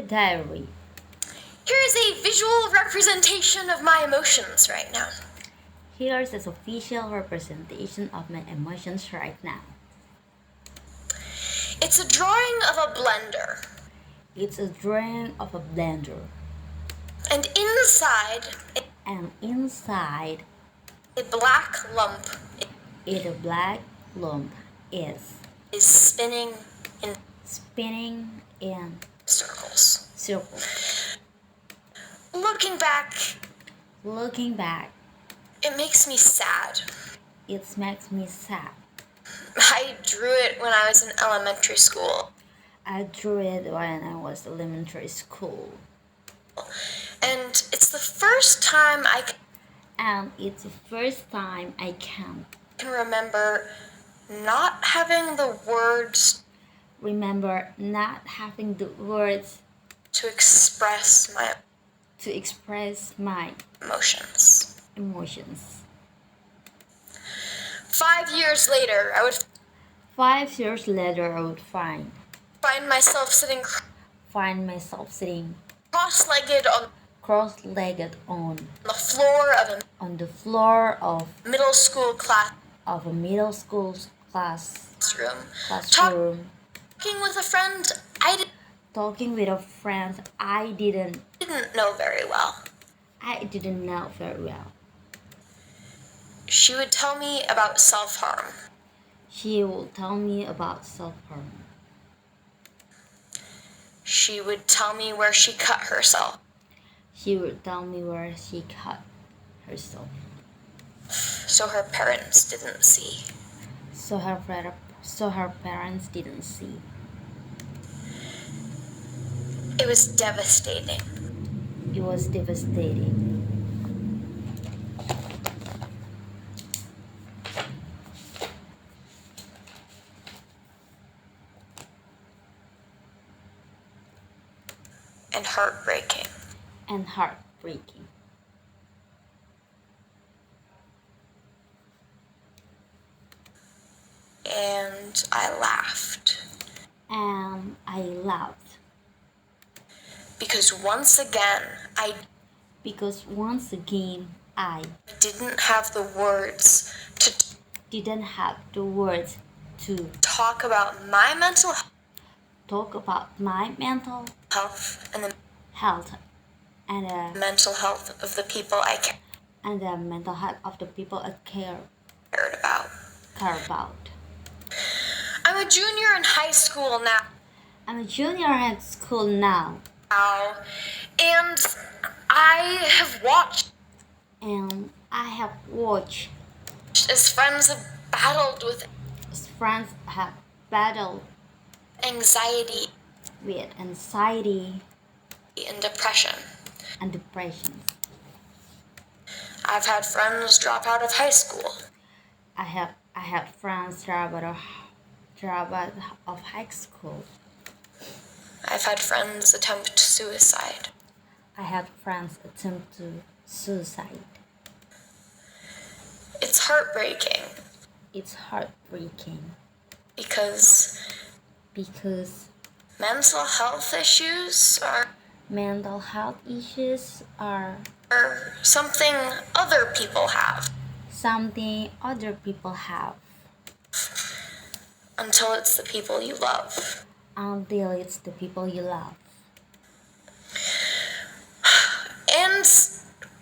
diary. Here is a visual representation of my emotions right now. Here's a official representation of my emotions right now. It's a drawing of a blender. It's a drawing of a blender. And inside, And inside, a black lump a black lump is spinning in circles. Looking back, it makes me sad. it makes me sad. I drew it when I was in elementary school. I drew it when I was elementary school. And it's the first time I can remember not having the words to express my emotions. 5 years later, I would 5 years later, I would find find myself sitting cross-legged on the floor of the a middle school classroom, talking with a friend I didn't know very well. know very well. She would tell me about self-harm. She would tell me about self-harm. She would tell me where she cut herself. So her parents didn't see. So her parents didn't see. It was devastating. And heartbreaking. And I laughed. Because once again, I didn't have the words to talk about my mental health and the mental health of the people I cared about. I'm a junior in high school now. And I have watched as friends have battled with anxiety and depression. I've had friends drop out of high school. I had friends drop out of high school. I've had friends attempt suicide. It's heartbreaking. Because mental health issues are something other people have. Until it's the people you love. And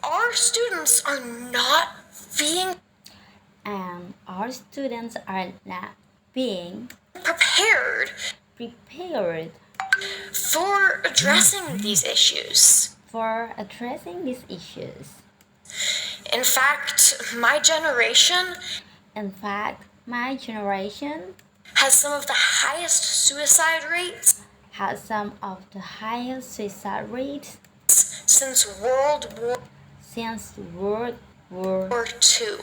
our students are not being prepared for addressing these issues. In fact, my generation has some of the highest suicide rates since World War II.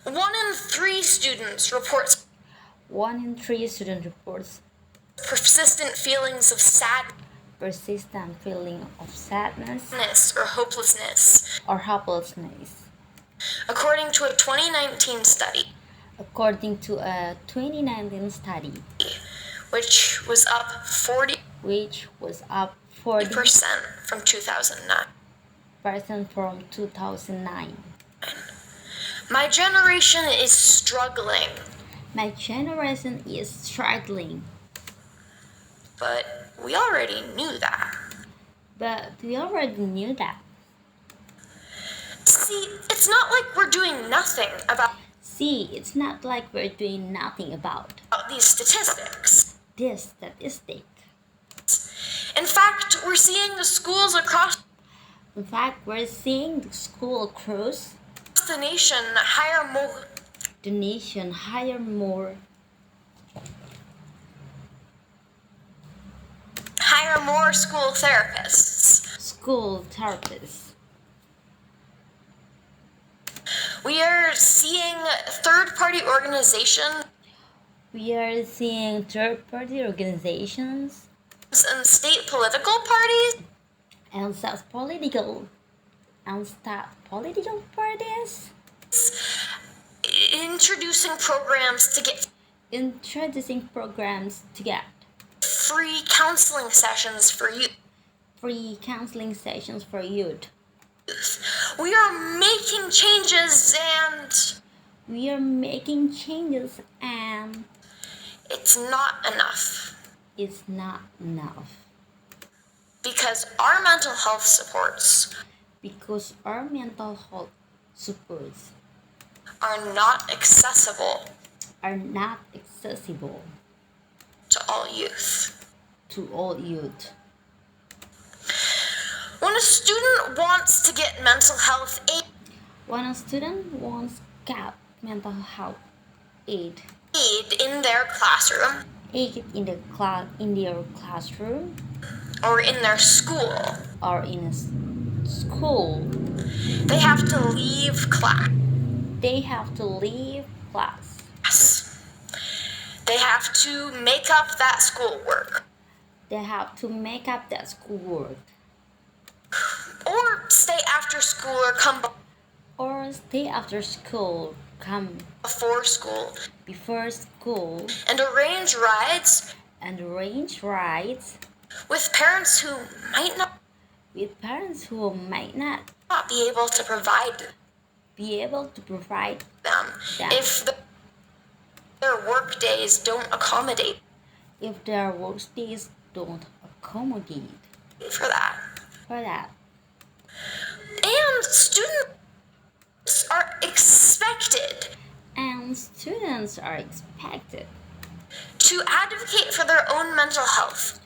1 in 3 students reports persistent feelings of sadness or hopelessness. According to a 2019 study, which was up 40 which was up 40% from 2009. from 2009. My generation is struggling. My generation is struggling. But we already knew that. But we already knew that. See, it's not like we're doing nothing about It's not like we're doing nothing about these statistics. this statistic. In fact, we're seeing the schools across In fact, we're seeing the school across the nation hire more school therapists. We are seeing third-party organizations and state political parties and state political parties introducing programs to get free counseling sessions for youth. We are making changes and it's not enough. Because our mental health supports are not accessible to all youth. When a student wants to get mental health aid in their classroom or in their school, they have to leave class. They have to make up that schoolwork. Or stay after school or come before school and arrange rides with parents who might not be able to provide them if their work days don't accommodate for that. And students are expected to advocate for their own mental health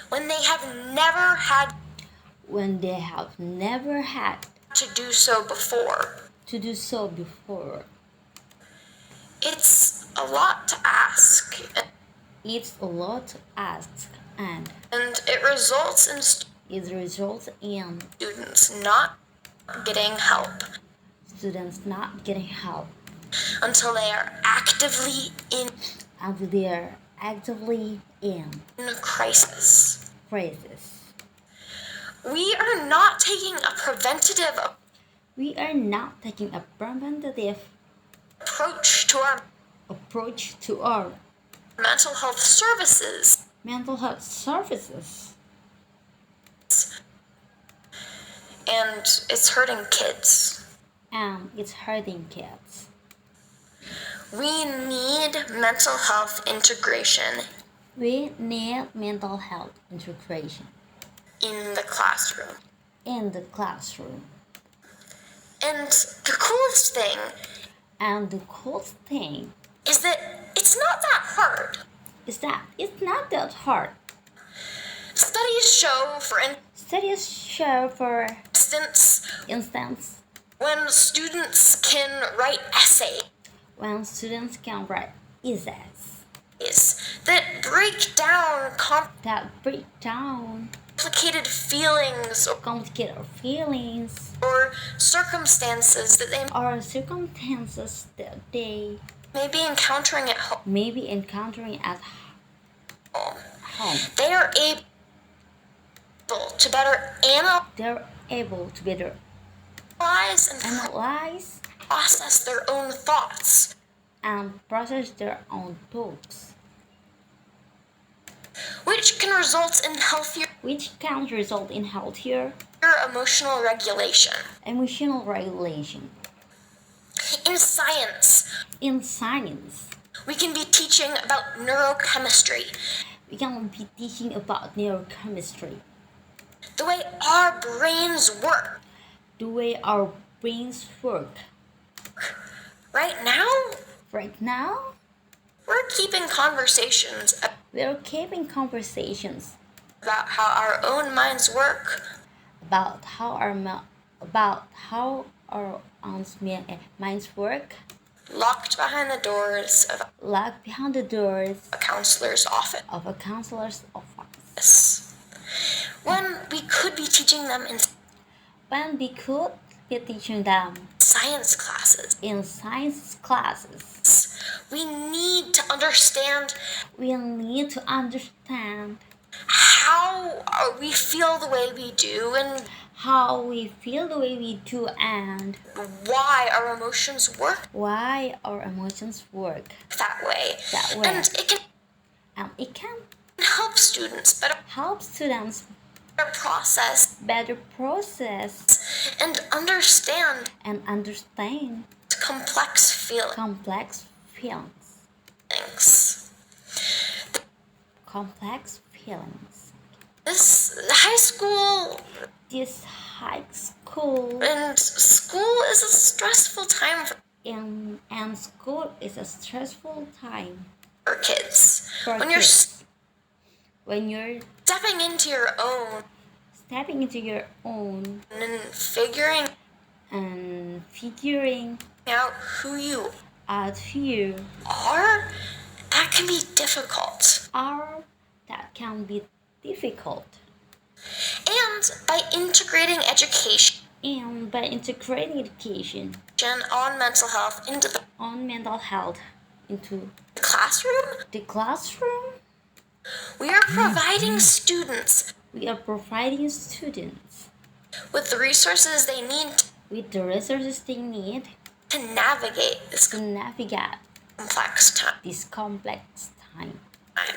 when they have never had to do so before. It's a lot to ask. And it results in students not getting help until they are actively in a crisis. We are not taking a preventative approach to our mental health services. And it's hurting kids. We need mental health integration in the classroom. And the coolest thing is that it's not that hard. Studies show, for instance, when students can write essays that break down complicated feelings or circumstances that they may be encountering at home. They are able to better analyze and process their own thoughts. result in healthier which can result in healthier emotional regulation. emotional regulation. In science, In science, we can be teaching about neurochemistry, we can be teaching about neurochemistry, the way our brains work. the way our brains work. Right now, Right now, we're keeping conversations we are keeping conversations about how our own minds work about how our minds work, locked behind the doors of locked behind the doors a counselor's office. of a counselor's office. When we could be teaching them in When we could be teaching them science classes. in science classes, We need to understand we need to understand how we feel the way we do and how we feel the way we do and why our emotions work why our emotions work that way. that way. And it can And it can help students help students better process better process and understand and understand complex complex feelings. Complex feelings. This high school This high school and school is a stressful time and school is a stressful time for kids. for When kids. When you're stepping into your own stepping into your own and figuring and figuring out who you out who you are, that can be difficult. are, that can be difficult. And by integrating education And by integrating education on mental health into the on mental health into classroom, the classroom, we are providing students we are providing students with the resources they need with the resources they need to navigate this to navigate complex this complex time. time.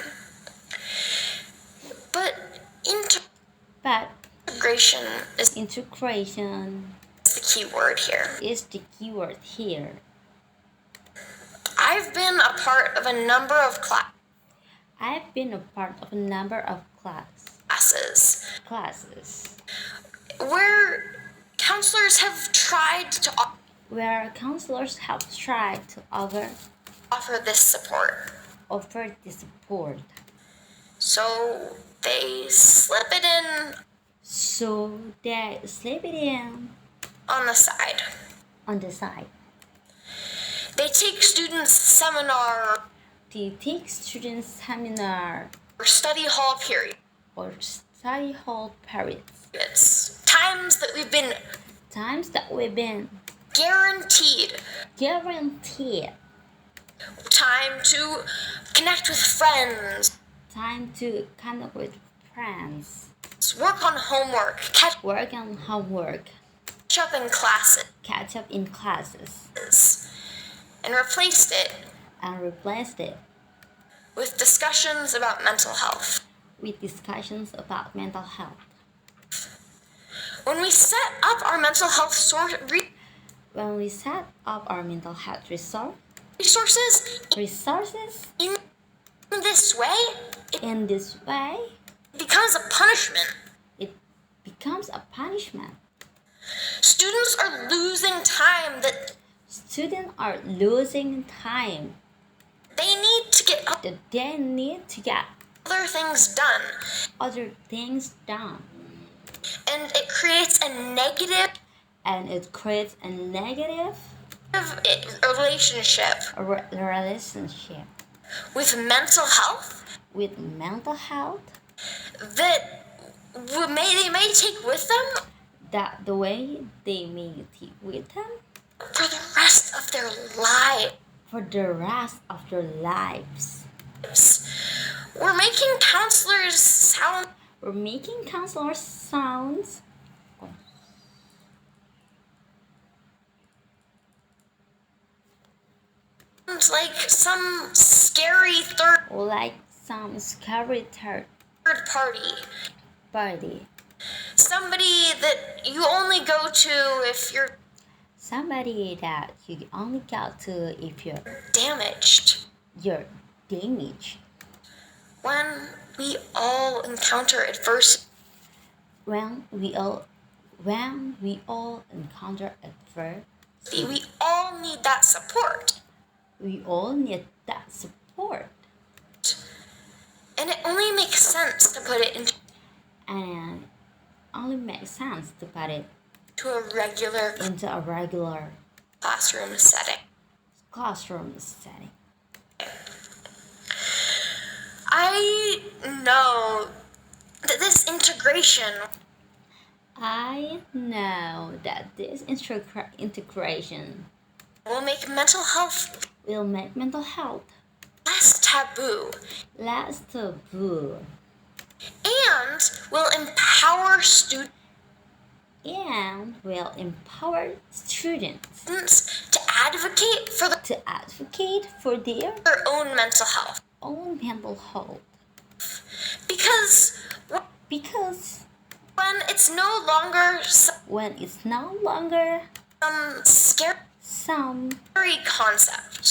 But But integration is integration the key word here. is the keyword here. I've been a part of a number of I've been a part of a number of classes where counselors have tried to where counselors have tried to offer this support. offer the support. So they slip it in So they slip it in on the side. on the side. They take students seminar They take students seminar or study hall period. or study hall periods. It's times that we've been Times that we've been guaranteed guaranteed time to connect with friends, time to connect with friends, work on homework, catch work on homework, up in classes, catch up in classes, and replaced it and replaced it with discussions about mental health. with discussions about mental health. When we set up our mental health When we set up our mental health resources resources in this way, it in this way, becomes a punishment. it becomes a punishment. Students are losing time that Students are losing time they need to get that they need to get other things done. other things done. And it creates a negative And it creates a negative relationship relationship with mental health with mental health that they may take with them that the way they may take with them for the rest of their lives. for the rest of their lives. We're making counselors sound We're making counselors sounds like some scary third like some scary third third Party. somebody that you only go to if you're Somebody that you only go to if damaged. you're damaged. When we all encounter adversity, When we all encounter adversity, we all need that support. we all need that support. And it only makes sense to put it into And only makes sense to put it a regular into a regular classroom setting. classroom setting. I know that this integration I know that this integration will make mental health will make mental health less taboo less taboo and will empower students and will empower students to advocate for their their own mental health. own mental health. Because Because when it's no longer when it's no longer some scary some concept,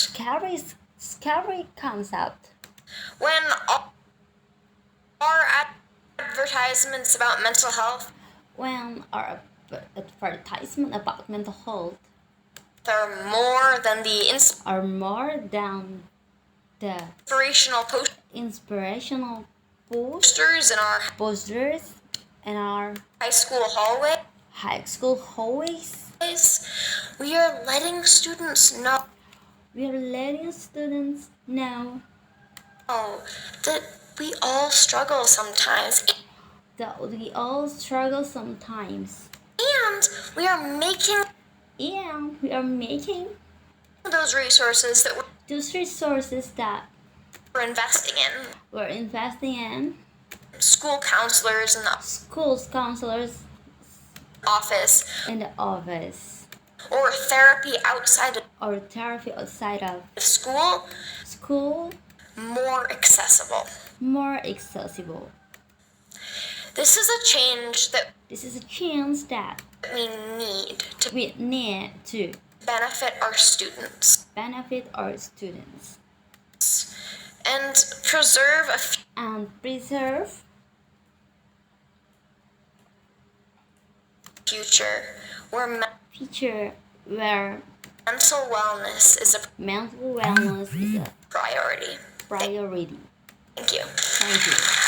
scary concept, when all our advertisements about mental health when our advertisement about mental health are more than the are more than the inspirational posters posters in our high school hallways. we are letting students know We are letting students know that we all struggle sometimes, that we all struggle sometimes, and we are making those resources that those resources that we're investing in. we're investing in School counselors in the schools counselors office, in the office, or therapy outside or therapy outside of of school, school, more accessible. more accessible. This is a change that This is a chance that we need to we need to benefit our students benefit our students and preserve a and preserve future where future where mental wellness is a mental wellness is a priority. priority. Thank you. Thank you.